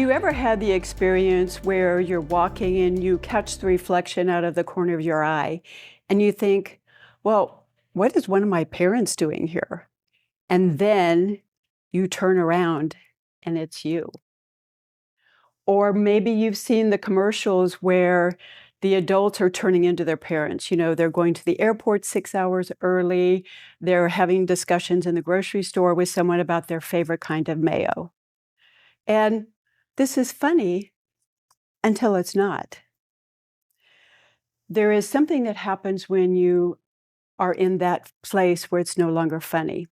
You ever had the experience where you're walking and you catch the reflection out of the corner of your eye and you think, well, what is one of my parents doing here? And then you turn around and it's you. Or maybe you've seen the commercials where the adults are turning into their parents. They're going to the airport 6 hours early. They're having discussions in the grocery store with someone about their favorite kind of mayo. And this is funny until it's not. There is something that happens when you are in that place where it's no longer funny.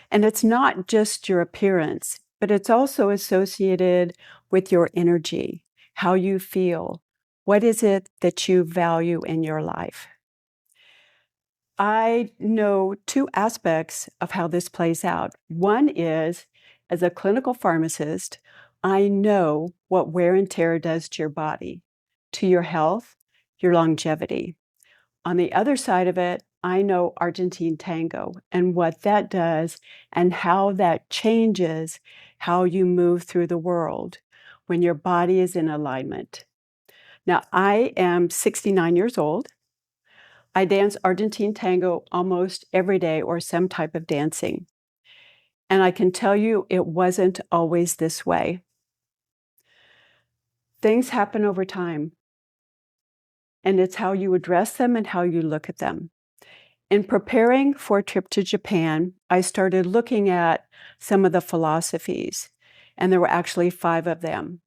And it's not just your appearance, but it's also associated with your energy, how you feel. What is it that you value in your life? I know two aspects of how this plays out. One is, as a clinical pharmacist, I know what wear and tear does to your body, to your health, your longevity. On the other side of it, I know Argentine tango and what that does and how that changes how you move through the world when your body is in alignment. Now, I am 69 years old. I dance Argentine tango almost every day or some type of dancing. And I can tell you it wasn't always this way. Things happen over time, and it's how you address them and how you look at them. In preparing for a trip to Japan, I started looking at some of the philosophies, and there were actually 5 of them.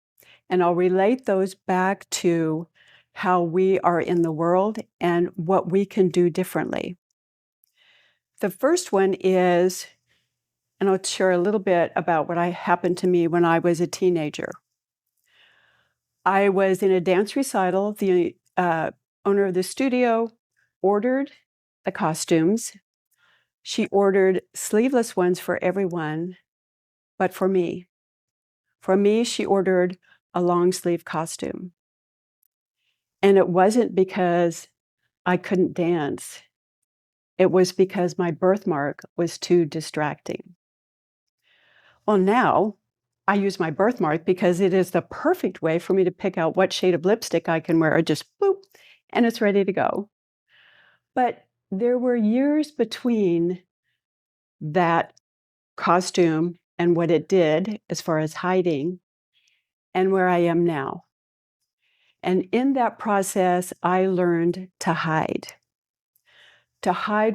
And I'll relate those back to how we are in the world and what we can do differently. The first one is, and I'll share a little bit about what happened to me when I was a teenager. I was in a dance recital. The owner of the studio ordered the costumes. She ordered sleeveless ones for everyone, but for me. For me, she ordered a long sleeve costume. And it wasn't because I couldn't dance. It was because my birthmark was too distracting. Well, now I use my birthmark because it is the perfect way for me to pick out what shade of lipstick I can wear. I just boop, and it's ready to go. But there were years between that costume and what it did as far as hiding and where I am now. And in that process, I learned to hide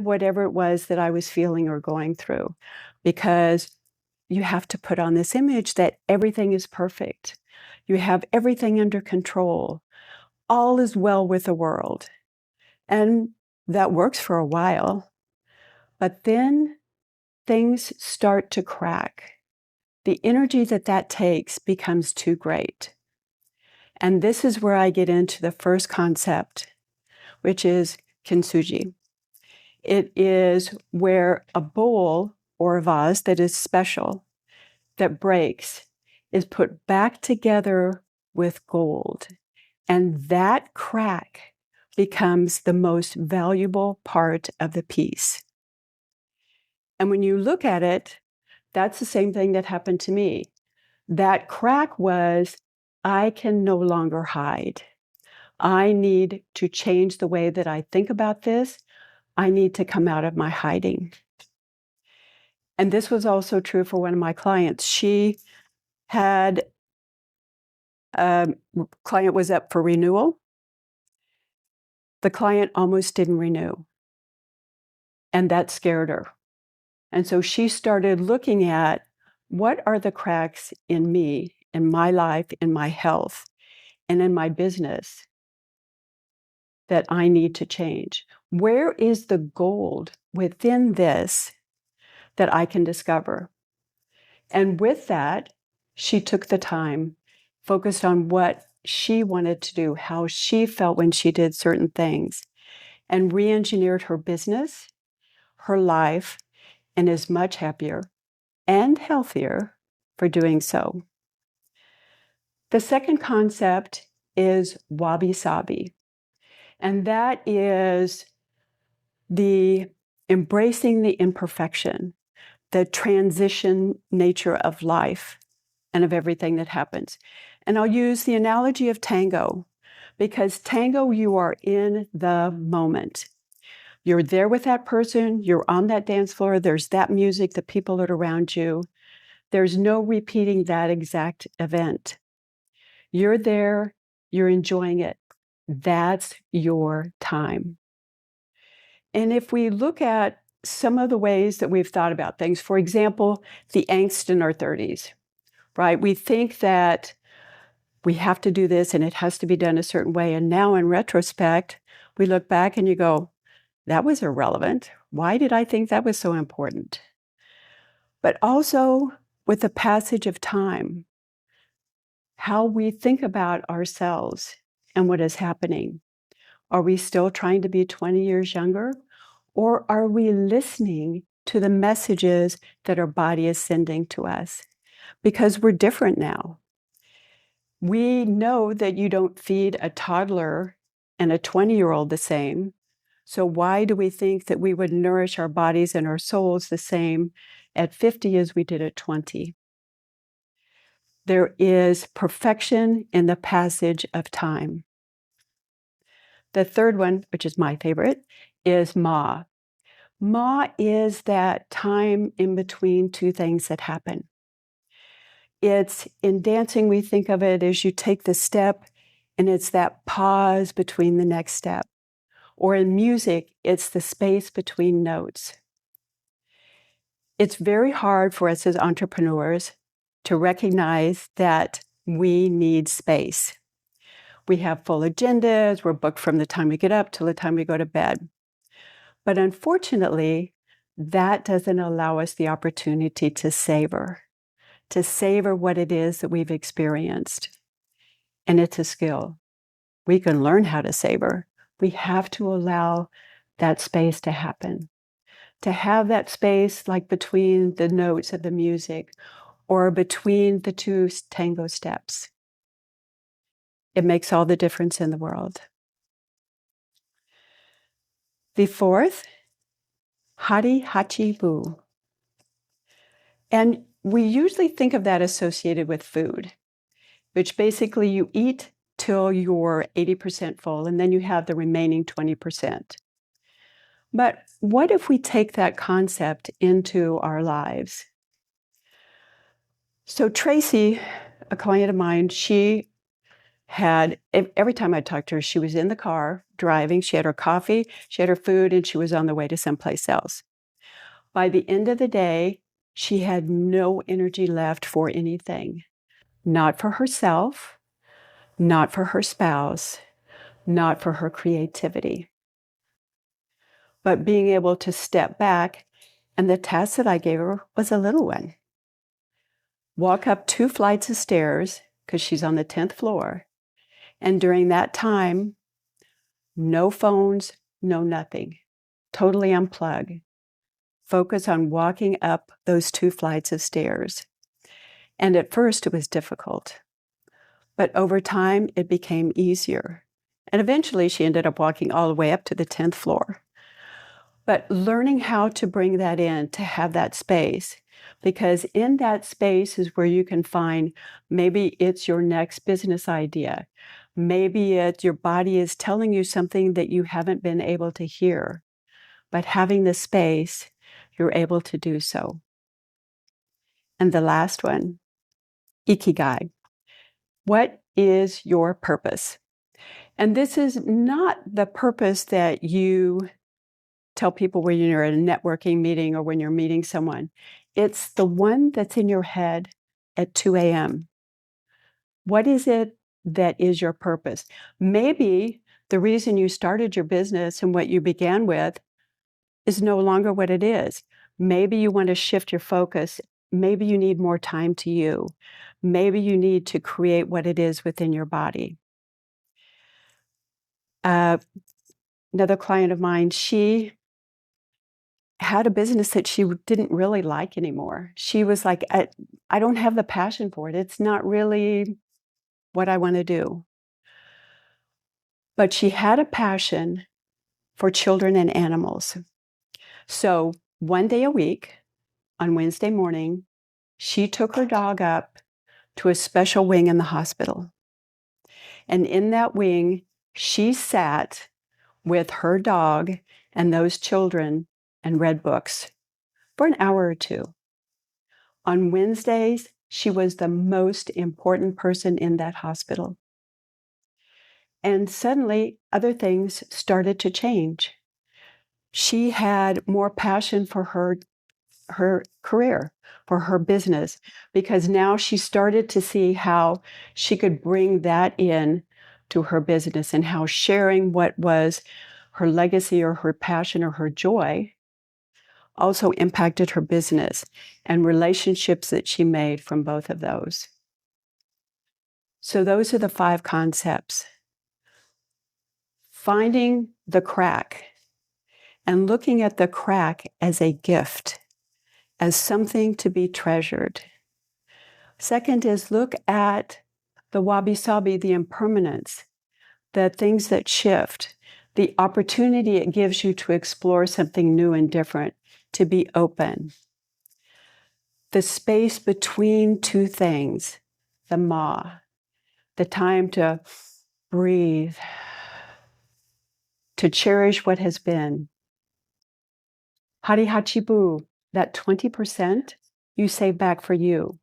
whatever it was that I was feeling or going through, because you have to put on this image that everything is perfect. You have everything under control. All is well with the world. And that works for a while. But then things start to crack. The energy that takes becomes too great. And this is where I get into the first concept, which is kintsugi. It is where a bowl or a vase that is special, that breaks, is put back together with gold. And that crack becomes the most valuable part of the piece. And when you look at it, that's the same thing that happened to me. That crack was, I can no longer hide. I need to change the way that I think about this. I need to come out of my hiding. And this was also true for one of my clients. She had a client was up for renewal. The client almost didn't renew. And that scared her. And so she started looking at, what are the cracks in me, in my life, in my health, and in my business that I need to change? Where is the gold within this that I can discover? And with that, she took the time, focused on what she wanted to do, how she felt when she did certain things, and re-engineered her business, her life, and is much happier and healthier for doing so. The second concept is wabi-sabi, and that is the embracing the imperfection, the transition nature of life, and of everything that happens. And I'll use the analogy of tango, because tango, you are in the moment. You're there with that person, you're on that dance floor, there's that music, the people that are around you. There's no repeating that exact event. You're there, you're enjoying it. That's your time. And if we look at some of the ways that we've thought about things, for example, the angst in our 30s, right? We think that we have to do this and it has to be done a certain way. And now in retrospect, we look back and you go, that was irrelevant. Why did I think that was so important? But also with the passage of time, how we think about ourselves and what is happening. Are we still trying to be 20 years younger? Or are we listening to the messages that our body is sending to us? Because we're different now. We know that you don't feed a toddler and a 20-year-old the same. So why do we think that we would nourish our bodies and our souls the same at 50 as we did at 20? There is perfection in the passage of time. The third one, which is my favorite, is Ma. Ma is that time in between two things that happen. It's in dancing, we think of it as you take the step and it's that pause between the next step. Or in music, it's the space between notes. It's very hard for us as entrepreneurs to recognize that we need space. We have full agendas, we're booked from the time we get up till the time we go to bed. But unfortunately, that doesn't allow us the opportunity to savor what it is that we've experienced. And it's a skill. We can learn how to savor. We have to allow that space to happen. To have that space like between the notes of the music or between the two tango steps. It makes all the difference in the world. The fourth, Hari Hachi Bu. And we usually think of that associated with food, which basically you eat till you're 80% full and then you have the remaining 20%. But what if we take that concept into our lives? So Tracy, a client of mine, she had, every time I talked to her, she was in the car driving, she had her coffee, she had her food, and she was on the way to someplace else. By the end of the day, she had no energy left for anything. Not for herself, not for her spouse, not for her creativity. But being able to step back, and the task that I gave her was a little one. Walk up 2 flights of stairs, because she's on the 10th floor, and during that time, no phones, no nothing. Totally unplug. Focus on walking up those 2 flights of stairs. And at first, it was difficult. But over time, it became easier. And eventually, she ended up walking all the way up to the 10th floor. But learning how to bring that in, to have that space, because in that space is where you can find, maybe it's your next business idea. Maybe your body is telling you something that you haven't been able to hear. But having the space, you're able to do so. And the last one, Ikigai. What is your purpose? And this is not the purpose that you tell people when you're at a networking meeting or when you're meeting someone. It's the one that's in your head at 2 a.m. What is it that is your purpose? Maybe the reason you started your business and what you began with is no longer what it is. Maybe you want to shift your focus. Maybe you need more time to you. Maybe you need to create what it is within your body. Another client of mine, she had a business that she didn't really like anymore. She was like, I don't have the passion for it. It's not really what I want to do. But she had a passion for children and animals. So one day a week, on Wednesday morning, she took her dog up to a special wing in the hospital. And in that wing, she sat with her dog and those children and read books for an hour or two. On Wednesdays, she was the most important person in that hospital. And suddenly, other things started to change. She had more passion for her career, for her business, because now she started to see how she could bring that in to her business and how sharing what was her legacy or her passion or her joy also impacted her business and relationships that she made from both of those. So those are the 5 concepts. Finding the crack and looking at the crack as a gift, as something to be treasured. Second is look at the wabi-sabi, the impermanence, the things that shift, the opportunity it gives you to explore something new and different, to be open. The space between two things, the ma, the time to breathe, to cherish what has been. Hari Hachibu, that 20% you save back for you,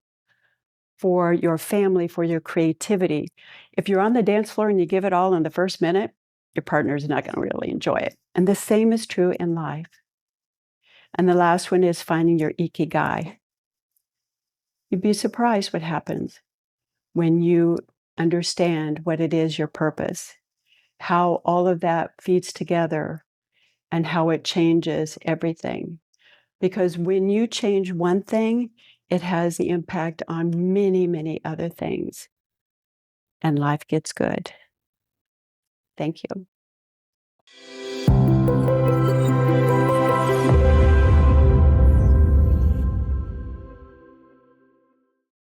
for your family, for your creativity. If you're on the dance floor and you give it all in the first minute, your partner's not going to really enjoy it. And the same is true in life. And the last one is finding your ikigai. You'd be surprised what happens when you understand what it is, your purpose, how all of that feeds together and how it changes everything. Because when you change one thing, it has the impact on many, many other things. And life gets good. Thank you.